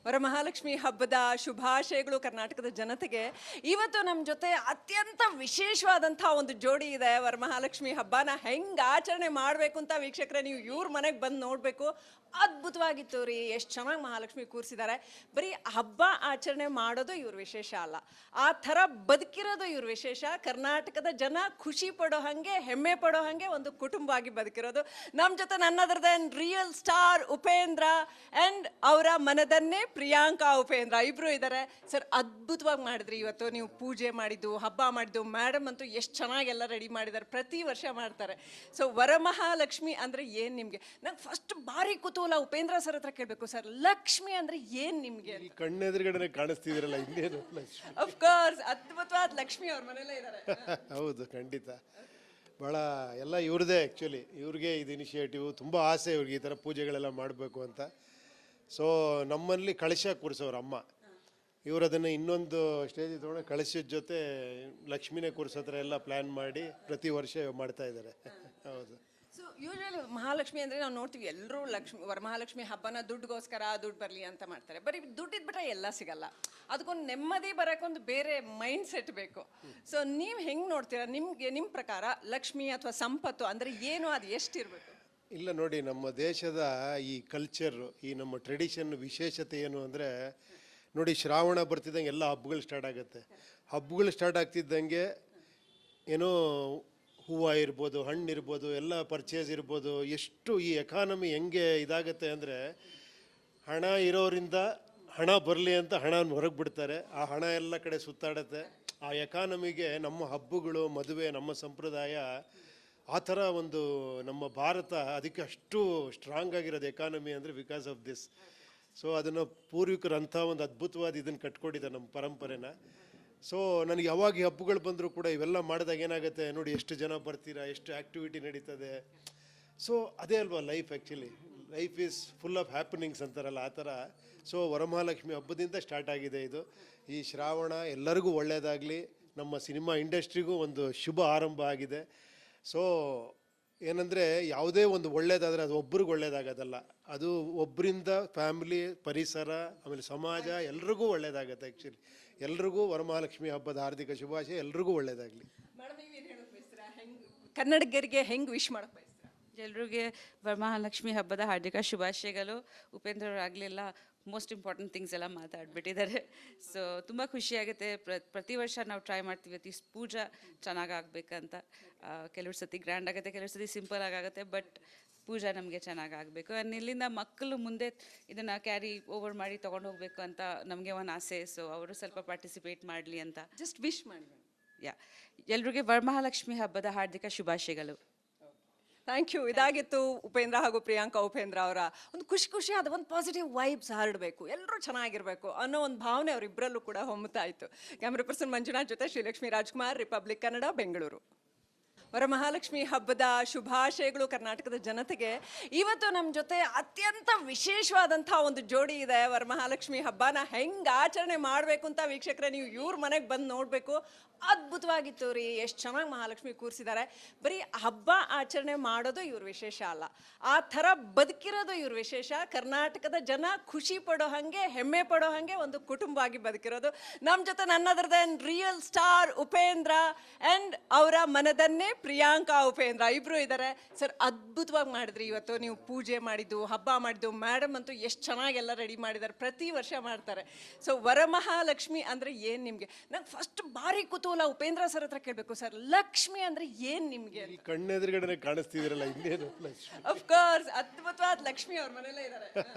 ವರಮಹಾಲಕ್ಷ್ಮಿ ಹಬ್ಬದ ಶುಭಾಶಯಗಳು ಕರ್ನಾಟಕದ ಜನತೆಗೆ. ಇವತ್ತು ನಮ್ಮ ಜೊತೆ ಅತ್ಯಂತ ವಿಶೇಷವಾದಂಥ ಒಂದು ಜೋಡಿ ಇದೆ. ವರಮಹಾಲಕ್ಷ್ಮಿ ಹಬ್ಬನ ಹೆಂಗೆ ಆಚರಣೆ ಮಾಡಬೇಕು ಅಂತ ವೀಕ್ಷಕರೇ ನೀವು ಇವ್ರ ಮನೆಗೆ ಬಂದು ನೋಡಬೇಕು. ಅದ್ಭುತವಾಗಿತ್ತು ರೀ, ಎಷ್ಟು ಚೆನ್ನಾಗಿ ಮಹಾಲಕ್ಷ್ಮಿ ಕೂರಿಸಿದ್ದಾರೆ. ಬರೀ ಹಬ್ಬ ಆಚರಣೆ ಮಾಡೋದು ಇವ್ರ ವಿಶೇಷ ಅಲ್ಲ, ಆ ಥರ ಬದುಕಿರೋದು ಇವ್ರ ವಿಶೇಷ. ಕರ್ನಾಟಕದ ಜನ ಖುಷಿ ಪಡೋ ಹಾಗೆ, ಹೆಮ್ಮೆ ಪಡೋ ಹಾಗೆ ಒಂದು ಕುಟುಂಬ ಆಗಿ ಬದುಕಿರೋದು. ನಮ್ಮ ಜೊತೆ ನನ್ನದ್ರದ್ದು ರಿಯಲ್ ಸ್ಟಾರ್ ಉಪೇಂದ್ರ ಆ್ಯಂಡ್ ಅವರ ಮನದನ್ನೇ ಪ್ರಿಯಾಂಕಾ ಉಪೇಂದ್ರ ಇಬ್ಬರು ಇದ್ದಾರೆ. ಸರ್, ಅದ್ಭುತವಾಗಿ ಮಾಡಿದ್ರಿ ಇವತ್ತು. ನೀವು ಪೂಜೆ ಮಾಡಿದ್ದು, ಹಬ್ಬ ಮಾಡಿದ್ದು, ಮೇಡಮ್ ಅಂತೂ ಎಷ್ಟು ಚೆನ್ನಾಗೆಲ್ಲ ರೆಡಿ ಮಾಡಿದ್ದಾರೆ, ಪ್ರತಿ ವರ್ಷ ಮಾಡ್ತಾರೆ. ಸೊ ವರಮಹಾಲಕ್ಷ್ಮಿ ಅಂದರೆ ಏನು ನಿಮಗೆ? ನಂಗೆ ಫಸ್ಟ್ ಭಾರಿ ಕುತೂಹಲ ಉಪೇಂದ್ರ ಸರ್ ಹತ್ರ ಕೇಳಬೇಕು. ಸರ್, ಲಕ್ಷ್ಮಿ ಅಂದರೆ ಏನು ನಿಮಗೆ? ಕಣ್ಣೆದುರುಗಡೆ ಕಾಣಿಸ್ತಿದ್ರಲ್ಲ, ಇನ್ನೇನು ಲಕ್ಷ್ಮಿ. ಅಫ್ಕೋರ್ಸ್, ಅದ್ಭುತವಾದ ಲಕ್ಷ್ಮಿ ಅವ್ರ ಮನೆಯಲ್ಲೇ ಇದ್ದಾರೆ. ಹೌದು, ಖಂಡಿತ. ಭಾಳ ಎಲ್ಲ ಇವ್ರದ್ದೇ. ಆ್ಯಕ್ಚುಲಿ ಇವ್ರಿಗೆ ಇದು ಇನಿಷಿಯೇಟಿವ್, ತುಂಬ ಆಸೆ ಇವ್ರಿಗೆ ಈ ಥರ ಪೂಜೆಗಳೆಲ್ಲ ಮಾಡಬೇಕು ಅಂತ. ಸೊ ನಮ್ಮಲ್ಲಿ ಕಳಶ ಕೂರಿಸೋರು ಅಮ್ಮ, ಇವರು ಅದನ್ನು ಇನ್ನೊಂದು ಸ್ಟೇಜಿಗೆ ತೊಗೊಂಡು ಕಳಶದ ಜೊತೆ ಲಕ್ಷ್ಮಿನೇ ಕೂರಿಸೋ ಥರ ಎಲ್ಲ ಪ್ಲ್ಯಾನ್ ಮಾಡಿ ಪ್ರತಿ ವರ್ಷ ಮಾಡ್ತಾ ಇದ್ದಾರೆ. ಹೌದು. ಸೊ ಯೂಶಲಿ ಮಹಾಲಕ್ಷ್ಮಿ ಅಂದರೆ ನಾವು ನೋಡ್ತೀವಿ ಎಲ್ಲರೂ ವರಮಹಾಲಕ್ಷ್ಮಿ ಹಬ್ಬನ ದುಡ್ಡುಗೋಸ್ಕರ, ದುಡ್ಡು ಬರಲಿ ಅಂತ ಮಾಡ್ತಾರೆ. ಬರೀ ದುಡ್ಡಿದ್ಬಿಟ್ರೆ ಎಲ್ಲ ಸಿಗಲ್ಲ, ಅದಕ್ಕೊಂದು ನೆಮ್ಮದಿ ಬರೋಕ್ಕೊಂದು ಬೇರೆ ಮೈಂಡ್ ಸೆಟ್ ಬೇಕು. ಸೊ ನೀವು ಹೆಂಗೆ ನೋಡ್ತೀರಾ? ನಿಮ್ಮ ಪ್ರಕಾರ ಲಕ್ಷ್ಮಿ ಅಥವಾ ಸಂಪತ್ತು ಅಂದರೆ ಏನು, ಅದು ಎಷ್ಟಿರಬೇಕು? ಇಲ್ಲ ನೋಡಿ, ನಮ್ಮ ದೇಶದ ಈ ಕಲ್ಚರು, ಈ ನಮ್ಮ ಟ್ರೆಡಿಷನ್ ವಿಶೇಷತೆ ಏನು ಅಂದರೆ ನೋಡಿ, ಶ್ರಾವಣ ಬರ್ತಿದ್ದಂಗೆ ಎಲ್ಲ ಹಬ್ಬಗಳು ಸ್ಟಾರ್ಟ್ ಆಗುತ್ತೆ. ಹಬ್ಬಗಳು ಸ್ಟಾರ್ಟ್ ಆಗ್ತಿದ್ದಂಗೆ ಏನೋ ಹೂವು ಇರ್ಬೋದು, ಹಣ್ಣು ಇರ್ಬೋದು, ಎಲ್ಲ ಪರ್ಚೇಸ್ ಇರ್ಬೋದು. ಎಷ್ಟು ಈ ಎಕಾನಮಿ ಹೆಂಗೆ ಇದಾಗುತ್ತೆ ಅಂದರೆ, ಹಣ ಇರೋರಿಂದ ಹಣ ಬರಲಿ ಅಂತ ಹಣನ ಹೊರಗೆ ಬಿಡ್ತಾರೆ, ಆ ಹಣ ಎಲ್ಲ ಕಡೆ ಸುತ್ತಾಡುತ್ತೆ. ಆ ಎಕಾನಮಿಗೆ ನಮ್ಮ ಹಬ್ಬಗಳು, ಮದುವೆ, ನಮ್ಮ ಸಂಪ್ರದಾಯ, ಆ ಥರ ಒಂದು ನಮ್ಮ ಭಾರತ ಅದಕ್ಕೆ ಅಷ್ಟು ಸ್ಟ್ರಾಂಗ್ ಆಗಿರೋದು ಎಕಾನಮಿ ಅಂದರೆ ಬಿಕಾಸ್ ಆಫ್ ದಿಸ್. ಸೊ ಅದನ್ನು ಪೂರ್ವಿಕರಂಥ ಒಂದು ಅದ್ಭುತವಾದ ಇದನ್ನು ಕಟ್ಕೊಟ್ಟಿದ್ದಾರೆ ನಮ್ಮ ಪರಂಪರೆನ. ಸೊ ನನಗೆ ಯಾವಾಗ ಈ ಹಬ್ಬಗಳು ಬಂದರೂ ಕೂಡ ಇವೆಲ್ಲ ಮಾಡಿದಾಗ ಏನಾಗುತ್ತೆ ನೋಡಿ, ಎಷ್ಟು ಜನ ಬರ್ತೀರಾ, ಎಷ್ಟು ಆ್ಯಕ್ಟಿವಿಟಿ ನಡೀತದೆ. ಸೊ ಅದೇ ಅಲ್ವಾ life. Actually life is full of happenings ಅಂತಾರಲ್ಲ, ಆ ಥರ. ಸೊ ವರಮಹಾಲಕ್ಷ್ಮಿ ಹಬ್ಬದಿಂದ ಸ್ಟಾರ್ಟ್ ಆಗಿದೆ ಇದು. ಈ ಶ್ರಾವಣ ಎಲ್ಲರಿಗೂ ಒಳ್ಳೆಯದಾಗಲಿ, ನಮ್ಮ ಸಿನಿಮಾ ಇಂಡಸ್ಟ್ರಿಗೂ ಒಂದು ಶುಭ ಆರಂಭ ಆಗಿದೆ. ಸೊ ಏನಂದರೆ, ಯಾವುದೇ ಒಂದು ಒಳ್ಳೇದಾದರೆ ಅದು ಒಬ್ರಿಗೆ ಒಳ್ಳೇದಾಗೋದಲ್ಲ, ಅದು ಒಬ್ಬರಿಂದ ಫ್ಯಾಮಿಲಿ, ಪರಿಸರ, ಆಮೇಲೆ ಸಮಾಜ ಎಲ್ರಿಗೂ ಒಳ್ಳೇದಾಗತ್ತೆ. ಆ್ಯಕ್ಚುಲಿ ಎಲ್ರಿಗೂ ವರಮಹಾಲಕ್ಷ್ಮಿ ಹಬ್ಬದ ಹಾರ್ದಿಕ ಶುಭಾಶಯ, ಎಲ್ರಿಗೂ ಒಳ್ಳೇದಾಗಲಿ. ಕನ್ನಡಿಗರಿಗೆ ಹೆಂಗೆ ವಿಶ್ ಮಾಡಕ್ಕೆ ಬಯಸ್ತೀರಾ? ಎಲ್ರಿಗೆ ವರಮಹಾಲಕ್ಷ್ಮಿ ಹಬ್ಬದ ಹಾರ್ದಿಕ ಶುಭಾಶಯಗಳು. ಉಪೇಂದ್ರ ಆಗಲಿಲ್ಲ, ಮೋಸ್ಟ್ ಇಂಪಾರ್ಟೆಂಟ್ ಥಿಂಗ್ಸ್ ಎಲ್ಲ ಮಾತಾಡ್ಬಿಟ್ಟಿದ್ದಾರೆ. ಸೊ ತುಂಬ ಖುಷಿಯಾಗುತ್ತೆ. ಪ್ರತಿ ವರ್ಷ ನಾವು ಟ್ರೈ ಮಾಡ್ತೀವಿ ಈ ಪೂಜಾ ಚೆನ್ನಾಗಿ ಆಗಬೇಕಂತ. ಕೆಲವ್ರ ಸತಿ ಗ್ರ್ಯಾಂಡ್ ಆಗುತ್ತೆ, ಕೆಲವ್ರ ಸತಿ ಸಿಂಪಲ್ ಆಗುತ್ತೆ, ಬಟ್ ಪೂಜಾ ನಮಗೆ ಚೆನ್ನಾಗಿ ಆಗಬೇಕು. ಆ್ಯಂಡ್ ಇಲ್ಲಿಂದ ಮಕ್ಕಳು ಮುಂದೆ ಇದನ್ನು ಕ್ಯಾರಿ ಓವರ್ ಮಾಡಿ ತೊಗೊಂಡು ಹೋಗಬೇಕು ಅಂತ ನಮಗೆ ಒಂದು ಆಸೆ. ಸೊ ಅವರು ಸ್ವಲ್ಪ ಪಾರ್ಟಿಸಿಪೇಟ್ ಮಾಡಲಿ ಅಂತ ಜಸ್ಟ್ ವಿಶ್ ಮಾಡಿ. ಎಲ್ರಿಗೆ ವರಮಹಾಲಕ್ಷ್ಮಿ ಹಬ್ಬದ ಹಾರ್ದಿಕ ಶುಭಾಶಯಗಳು. Thank you. ಇದಾಗಿತ್ತು ಉಪೇಂದ್ರ ಹಾಗೂ ಪ್ರಿಯಾಂಕಾ ಉಪೇಂದ್ರ ಅವರ ಒಂದು ಖುಷಿಯಾದ ಒಂದು ಪಾಸಿಟಿವ್ ವೈಬ್ಸ್ ಹರಡಬೇಕು, ಎಲ್ಲರೂ ಚೆನ್ನಾಗಿರಬೇಕು ಅನ್ನೋ ಒಂದು ಭಾವನೆ ಅವರಿಬ್ಬರಲ್ಲೂ ಕೂಡ ಹೊಮ್ಮುತ್ತಾ ಇತ್ತು. ಕ್ಯಾಮ್ರಾ ಪರ್ಸನ್ ಮಂಜುನಾಥ್ ಜೊತೆ ಶ್ರೀಲಕ್ಷ್ಮಿ ರಾಜ್ಕುಮಾರ್, ರಿಪಬ್ಲಿಕ್ ಕನ್ನಡ, ಬೆಂಗಳೂರು. ವರಮಹಾಲಕ್ಷ್ಮಿ ಹಬ್ಬದ ಶುಭಾಶಯಗಳು ಕರ್ನಾಟಕದ ಜನತೆಗೆ. ಇವತ್ತು ನಮ್ಮ ಜೊತೆ ಅತ್ಯಂತ ವಿಶೇಷವಾದಂಥ ಒಂದು ಜೋಡಿ ಇದೆ. ವರಮಹಾಲಕ್ಷ್ಮಿ ಹಬ್ಬನ ಹೆಂಗೆ ಆಚರಣೆ ಮಾಡಬೇಕು ಅಂತ ವೀಕ್ಷಕರೇ ನೀವು ಇವ್ರ ಮನೆಗೆ ಬಂದು ನೋಡಬೇಕು. ಅದ್ಭುತವಾಗಿತ್ತು ರೀ, ಎಷ್ಟು ಚೆನ್ನಾಗಿ ಮಹಾಲಕ್ಷ್ಮಿ ಕೂರಿಸಿದ್ದಾರೆ. ಬರೀ ಹಬ್ಬ ಆಚರಣೆ ಮಾಡೋದು ಇವ್ರ ವಿಶೇಷ ಅಲ್ಲ, ಆ ಥರ ಬದುಕಿರೋದು ಇವ್ರ ವಿಶೇಷ. ಕರ್ನಾಟಕದ ಜನ ಖುಷಿ ಪಡೋ ಹಾಗೆ, ಹೆಮ್ಮೆ ಪಡೋ ಹಾಗೆ ಒಂದು ಕುಟುಂಬ ಆಗಿ ಬದುಕಿರೋದು. ನಮ್ಮ ಜೊತೆ ನನ್ನದ್ರದ್ದು ರಿಯಲ್ ಸ್ಟಾರ್ ಉಪೇಂದ್ರ ಆ್ಯಂಡ್ ಅವರ ಮನದನ್ನೇ ಪ್ರಿಯಾಂಕಾ ಉಪೇಂದ್ರ ಇಬ್ಬರು ಇದ್ದಾರೆ. ಸರ್, ಅದ್ಭುತವಾಗಿ ಮಾಡಿದ್ರಿ ಇವತ್ತು. ನೀವು ಪೂಜೆ ಮಾಡಿದ್ದು, ಹಬ್ಬ ಮಾಡಿದ್ದು, ಮೇಡಮ್ ಅಂತೂ ಎಷ್ಟು ಚೆನ್ನಾಗೆಲ್ಲ ರೆಡಿ ಮಾಡಿದ್ದಾರೆ, ಪ್ರತಿ ವರ್ಷ ಮಾಡ್ತಾರೆ. ಸೊ ವರಮಹಾಲಕ್ಷ್ಮಿ ಅಂದರೆ ಏನು ನಿಮಗೆ? ನಂಗೆ ಫಸ್ಟ್ ಭಾರಿ ಕುತೂಹಲ ಉಪೇಂದ್ರ ಸರ್ ಹತ್ರ ಕೇಳಬೇಕು. ಸರ್, ಲಕ್ಷ್ಮಿ ಅಂದರೆ ಏನು ನಿಮಗೆ? ಕಣ್ಣೆದುರುಗಡೆ ಕಾಣಿಸ್ತಿದ್ರಲ್ಲ, ಇನ್ನೇನು ಲಕ್ಷ್ಮಿ. ಅಫ್ಕೋರ್ಸ್, ಅದ್ಭುತವಾದ ಲಕ್ಷ್ಮಿ ಅವ್ರ ಮನೆಯಲ್ಲೇ ಇದ್ದಾರೆ.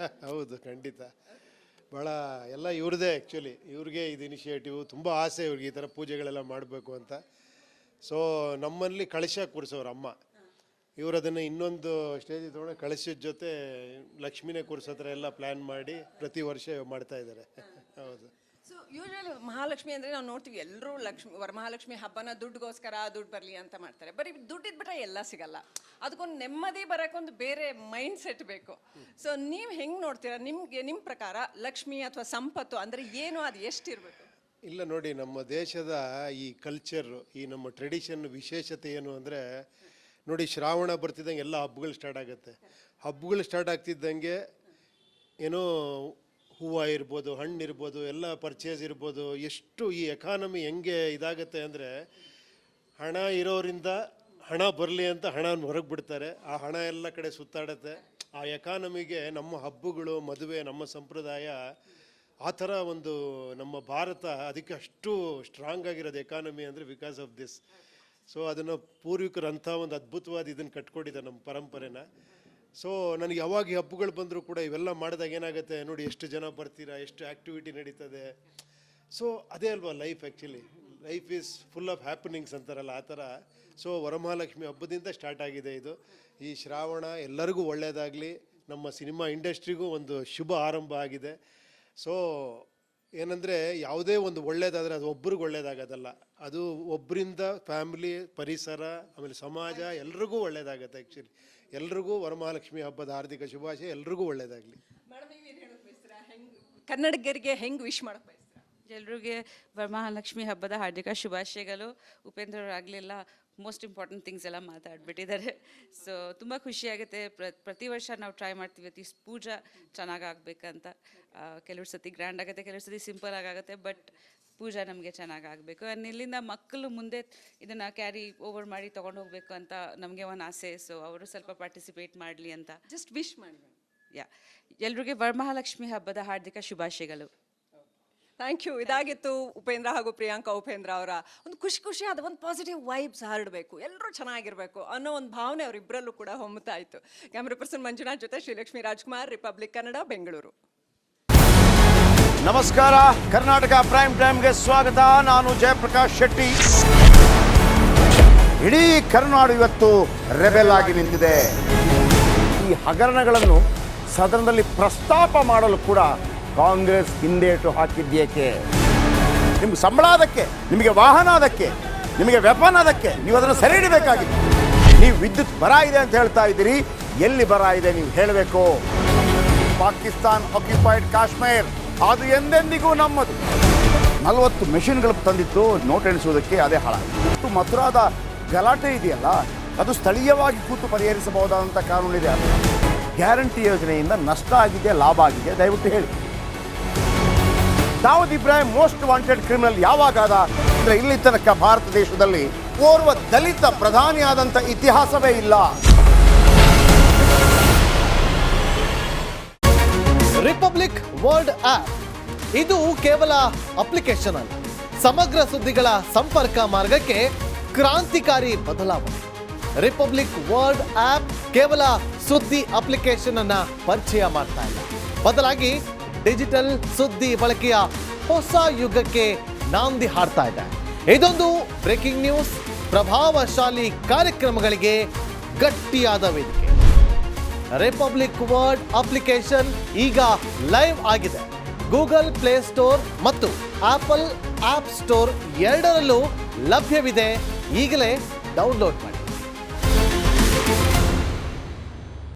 ಹೌದು, ಖಂಡಿತ. ಭಾಳ ಎಲ್ಲ ಇವ್ರದ್ದೇ. ಆ್ಯಕ್ಚುಲಿ ಇವ್ರಿಗೆ ಇದು ಇನಿಷಿಯೇಟಿವ್, ತುಂಬ ಆಸೆ ಇವ್ರಿಗೆ ಈ ಥರ ಪೂಜೆಗಳೆಲ್ಲ ಮಾಡಬೇಕು ಅಂತ. ಸೊ ನಮ್ಮಲ್ಲಿ ಕಳಶ ಕೂರಿಸೋರು ಅಮ್ಮ, ಇವರು ಅದನ್ನು ಇನ್ನೊಂದು ಸ್ಟೇಜಿಗೆ ತೊಗೊಂಡು ಕಳಶದ ಜೊತೆ ಲಕ್ಷ್ಮಿನೇ ಕೂರಿಸೋ ಥರ ಎಲ್ಲ ಪ್ಲ್ಯಾನ್ ಮಾಡಿ ಪ್ರತಿ ವರ್ಷ ಮಾಡ್ತಾ ಇದ್ದಾರೆ. ಹೌದು. ಸೊ ಯೂಶಲಿ ಮಹಾಲಕ್ಷ್ಮಿ ಅಂದರೆ ನಾವು ನೋಡ್ತೀವಿ ಎಲ್ಲರೂ ವರಮಹಾಲಕ್ಷ್ಮಿ ಹಬ್ಬನ ದುಡ್ಡುಗೋಸ್ಕರ, ದುಡ್ಡು ಬರಲಿ ಅಂತ ಮಾಡ್ತಾರೆ. ಬರೀ ದುಡ್ಡಿದ್ಬಿಟ್ರೆ ಎಲ್ಲ ಸಿಗಲ್ಲ, ಅದಕ್ಕೊಂದು ನೆಮ್ಮದಿ ಬರೋಕ್ಕೊಂದು ಬೇರೆ ಮೈಂಡ್ ಸೆಟ್ ಬೇಕು. ಸೊ ನೀವು ಹೆಂಗೆ ನೋಡ್ತೀರಾ? ನಿಮ್ಮ ಪ್ರಕಾರ ಲಕ್ಷ್ಮಿ ಅಥವಾ ಸಂಪತ್ತು ಅಂದರೆ ಏನು, ಅದು ಎಷ್ಟಿರಬೇಕು? ಇಲ್ಲ ನೋಡಿ, ನಮ್ಮ ದೇಶದ ಈ ಕಲ್ಚರು, ಈ ನಮ್ಮ ಟ್ರೆಡಿಷನ್ ವಿಶೇಷತೆ ಏನು ಅಂದರೆ ನೋಡಿ, ಶ್ರಾವಣ ಬರ್ತಿದ್ದಂಗೆ ಎಲ್ಲ ಹಬ್ಬಗಳು ಸ್ಟಾರ್ಟ್ ಆಗುತ್ತೆ. ಹಬ್ಬಗಳು ಸ್ಟಾರ್ಟ್ ಆಗ್ತಿದ್ದಂಗೆ ಏನೋ ಹೂವು ಇರ್ಬೋದು, ಹಣ್ಣು ಇರ್ಬೋದು, ಎಲ್ಲ ಪರ್ಚೇಸ್ ಇರ್ಬೋದು. ಎಷ್ಟು ಈ ಎಕಾನಮಿ ಹೆಂಗೆ ಇದಾಗುತ್ತೆ ಅಂದರೆ, ಹಣ ಇರೋರಿಂದ ಹಣ ಬರಲಿ ಅಂತ ಹಣನ ಹೊರಗೆ ಬಿಡ್ತಾರೆ, ಆ ಹಣ ಎಲ್ಲ ಕಡೆ ಸುತ್ತಾಡುತ್ತೆ. ಆ ಎಕಾನಮಿಗೆ ನಮ್ಮ ಹಬ್ಬಗಳು, ಮದುವೆ, ನಮ್ಮ ಸಂಪ್ರದಾಯ, ಆ ಥರ ಒಂದು ನಮ್ಮ ಭಾರತ ಅದಕ್ಕೆ ಅಷ್ಟು ಸ್ಟ್ರಾಂಗ್ ಆಗಿರೋದು ಎಕಾನಮಿ ಅಂದರೆ ಬಿಕಾಸ್ ಆಫ್ ದಿಸ್. ಸೊ ಅದನ್ನು ಪೂರ್ವಿಕರು ಅಂಥ ಒಂದು ಅದ್ಭುತವಾದ ಇದನ್ನು ಕಟ್ಕೊಟ್ಟಿದ್ದಾರೆ ನಮ್ಮ ಪರಂಪರೆನ. ಸೊ ನನಗೆ ಯಾವಾಗ ಈ ಹಬ್ಬಗಳು ಬಂದರೂ ಕೂಡ ಇವೆಲ್ಲ ಮಾಡಿದಾಗ ಏನಾಗುತ್ತೆ ನೋಡಿ, ಎಷ್ಟು ಜನ ಬರ್ತೀರಾ, ಎಷ್ಟು ಆ್ಯಕ್ಟಿವಿಟಿ ನಡೀತದೆ. ಸೊ ಅದೇ ಅಲ್ವಾ life. Actually life is full of happenings ಅಂತಾರಲ್ಲ, ಆ ಥರ. ಸೊ ವರಮಹಾಲಕ್ಷ್ಮಿ ಹಬ್ಬದಿಂದ ಸ್ಟಾರ್ಟ್ ಆಗಿದೆ ಇದು. ಈ ಶ್ರಾವಣ ಎಲ್ಲರಿಗೂ ಒಳ್ಳೆಯದಾಗಲಿ, ನಮ್ಮ ಸಿನಿಮಾ ಇಂಡಸ್ಟ್ರಿಗೂ ಒಂದು ಶುಭ ಆರಂಭ ಆಗಿದೆ. ಸೊ ಏನಂದರೆ, ಯಾವುದೇ ಒಂದು ಒಳ್ಳೇದಾದರೆ ಅದು ಒಬ್ರಿಗೆ ಒಳ್ಳೇದಾಗೋದಲ್ಲ, ಅದು ಒಬ್ಬರಿಂದ ಫ್ಯಾಮಿಲಿ, ಪರಿಸರ, ಆಮೇಲೆ ಸಮಾಜ ಎಲ್ರಿಗೂ ಒಳ್ಳೇದಾಗತ್ತೆ. ಆ್ಯಕ್ಚುಲಿ ಎಲ್ರಿಗೂ ವರಮಹಾಲಕ್ಷ್ಮಿ ಹಬ್ಬದ ಹಾರ್ದಿಕ ಶುಭಾಶಯ, ಎಲ್ರಿಗೂ ಒಳ್ಳೇದಾಗಲಿ. ಕನ್ನಡಿಗರಿಗೆ ಹೆಂಗೆ ವಿಶ್ ಮಾಡಕ್ಕೆ ಬಯಸ್ತೀರಾ? ಎಲ್ರಿಗೆ ವರಮಹಾಲಕ್ಷ್ಮಿ ಹಬ್ಬದ ಹಾರ್ದಿಕ ಶುಭಾಶಯಗಳು. ಉಪೇಂದ್ರ ಅವರಾಗಲೆಲ್ಲ ಮೋಸ್ಟ್ ಇಂಪಾರ್ಟೆಂಟ್ ಥಿಂಗ್ಸ್ ಎಲ್ಲ ಮಾತಾಡ್ಬಿಟ್ಟಿದ್ದಾರೆ. ಸೊ ತುಂಬ ಖುಷಿಯಾಗುತ್ತೆ. ಪ್ರತಿ ವರ್ಷ ನಾವು ಟ್ರೈ ಮಾಡ್ತೀವಿ ಈ ಪೂಜಾ ಚೆನ್ನಾಗಿ ಆಗಬೇಕಂತ. ಕೆಲವು ಸತಿ ಗ್ರ್ಯಾಂಡ್ ಆಗುತ್ತೆ, ಕೆಲವು ಸತಿ ಸಿಂಪಲ್ ಆಗುತ್ತೆ, ಬಟ್ ಪೂಜಾ ನಮಗೆ ಚೆನ್ನಾಗಿ ಆಗಬೇಕು. ಆ್ಯಂಡ್ ಇಲ್ಲಿಂದ ಮಕ್ಕಳು ಮುಂದೆ ಇದನ್ನು ಕ್ಯಾರಿ ಓವರ್ ಮಾಡಿ ತೊಗೊಂಡು ಹೋಗಬೇಕು ಅಂತ ನಮಗೆ ಒಂದು ಆಸೆ. ಸೊ ಅವರು ಸ್ವಲ್ಪ ಪಾರ್ಟಿಸಿಪೇಟ್ ಮಾಡಲಿ ಅಂತ ಜಸ್ಟ್ ವಿಶ್ ಮಾಡಿ. ಎಲ್ರಿಗೆ ವರಮಹಾಲಕ್ಷ್ಮಿ ಹಬ್ಬದ ಹಾರ್ದಿಕ ಶುಭಾಶಯಗಳು. Thank you. ಇದಾಗಿತ್ತು ಉಪೇಂದ್ರ ಹಾಗೂ ಪ್ರಿಯಾಂಕಾ ಉಪೇಂದ್ರ ಅವರ ಒಂದು ಖುಷಿಯಾದ ಒಂದು ಪಾಸಿಟಿವ್ ವೈಬ್ಸ್ ಹರಡಬೇಕು, ಎಲ್ಲರೂ ಚೆನ್ನಾಗಿರಬೇಕು ಅನ್ನೋ ಒಂದು ಭಾವನೆ ಅವರಿಬ್ಬರಲ್ಲೂ ಕೂಡ ಹೊಮ್ಮುತ್ತಾ ಇತ್ತು. ಕ್ಯಾಮ್ರಾ ಪರ್ಸನ್ ಮಂಜುನಾಥ್ ಜೊತೆ ಶ್ರೀಲಕ್ಷ್ಮಿ ರಾಜ್ಕುಮಾರ್, ರಿಪಬ್ಲಿಕ್ ಕನ್ನಡ, ಬೆಂಗಳೂರು. ನಮಸ್ಕಾರ, ಕರ್ನಾಟಕ ಪ್ರೈಮ್ ಟೈಮ್ಗೆ ಸ್ವಾಗತ. ನಾನು ಜಯಪ್ರಕಾಶ್ ಶೆಟ್ಟಿ. ಇಡೀ ಕರ್ನಾಡು ಇವತ್ತು ರೆಬೆಲ್ ಆಗಿ ನಿಂತಿದೆ. ಈ ಹಗರಣಗಳನ್ನು ಸದನದಲ್ಲಿ ಪ್ರಸ್ತಾಪ ಮಾಡಲು ಕೂಡ ಕಾಂಗ್ರೆಸ್ ಹಿಂದೇಟು ಹಾಕಿದ್ದೇಕೆ? ನಿಮ್ಗೆ ಸಂಬಳ ಅದಕ್ಕೆ, ನಿಮಗೆ ವಾಹನ ಅದಕ್ಕೆ, ನಿಮಗೆ ವೆಪನ್ ಅದಕ್ಕೆ, ನೀವು ಅದನ್ನು ಸೆರೆ ಹಿಡಬೇಕಾಗಿತ್ತು. ನೀವು ವಿದ್ಯುತ್ ಬರ ಇದೆ ಅಂತ ಹೇಳ್ತಾ ಇದ್ದೀರಿ, ಎಲ್ಲಿ ಬರ ಇದೆ ನೀವು ಹೇಳಬೇಕು. ಪಾಕಿಸ್ತಾನ್ ಆಕ್ಯುಪೈಡ್ ಕಾಶ್ಮೀರ್ ಅದು ಎಂದೆಂದಿಗೂ ನಮ್ಮದು. 40 ಮೆಷಿನ್ಗಳು ತಂದಿತ್ತು ನೋಟ್ ಎಣಿಸುವುದಕ್ಕೆ, ಅದೇ ಹಾಳಾಯಿತು. ಮಥುರಾದ ಗಲಾಟೆ ಇದೆಯಲ್ಲ, ಅದು ಸ್ಥಳೀಯವಾಗಿ ಕೂತು ಪರಿಹರಿಸಬಹುದಾದಂಥ ಕಾನೂನಿದೆ. ಗ್ಯಾರಂಟಿ ಯೋಜನೆಯಿಂದ ನಷ್ಟ ಆಗಿದೆ, ಲಾಭ ಆಗಿದೆ, ದಯವಿಟ್ಟು ಹೇಳಿ. Dawood Ibrahim most wanted criminal ಯಾವಾಗಾದ ಅಂದರೆ, ಇಲ್ಲಿ ತನಕ ಭಾರತ ದೇಶದಲ್ಲಿ ಓರ್ವ ದಲಿತ ಪ್ರಧಾನಿಯಾದಂಥ ಇತಿಹಾಸವೇ ಇಲ್ಲ. ರಿಪಬ್ಲಿಕ್ ವರ್ಲ್ಡ್ ಆಪ್ ಇದು ಕೇವಲ ಅಪ್ಲಿಕೇಶನ್ ಅಲ್ಲ, ಸಮಗ್ರ ಸುದ್ದಿಗಳ ಸಂಪರ್ಕ ಮಾರ್ಗಕ್ಕೆ ಕ್ರಾಂತಿಕಾರಿ ಬದಲಾವಣೆ. ರಿಪಬ್ಲಿಕ್ ವರ್ಲ್ಡ್ ಆಪ್ ಕೇವಲ ಸುದ್ದಿ ಅಪ್ಲಿಕೇಶನ್ ಅನ್ನ ಪರಿಚಯ ಮಾಡ್ತಾ ಇಲ್ಲ, ಬದಲಾಗಿ ಡಿಜಿಟಲ್ ಸುದ್ದಿ ಬಳಕೆಯ ಹೊಸ ಯುಗಕ್ಕೆ ನಾಂದಿ ಹಾಡ್ತಾ ಇದೆ. ಇದೊಂದು ಬ್ರೇಕಿಂಗ್ ನ್ಯೂಸ್, ಪ್ರಭಾವಶಾಲಿ ಕಾರ್ಯಕ್ರಮಗಳಿಗೆ ಗಟ್ಟಿಯಾದ ವೇದಿಕೆ. ರಿಪಬ್ಲಿಕ್ ವರ್ಲ್ಡ್ ಅಪ್ಲಿಕೇಶನ್ ಈಗ ಲೈವ್ ಆಗಿದೆ. ಗೂಗಲ್ ಪ್ಲೇ ಸ್ಟೋರ್ ಮತ್ತು ಆಪಲ್ ಆಪ್ ಸ್ಟೋರ್ ಎರಡರಲ್ಲೂ ಲಭ್ಯವಿದೆ. ಈಗಲೇ ಡೌನ್ಲೋಡ್ ಮಾಡಿ.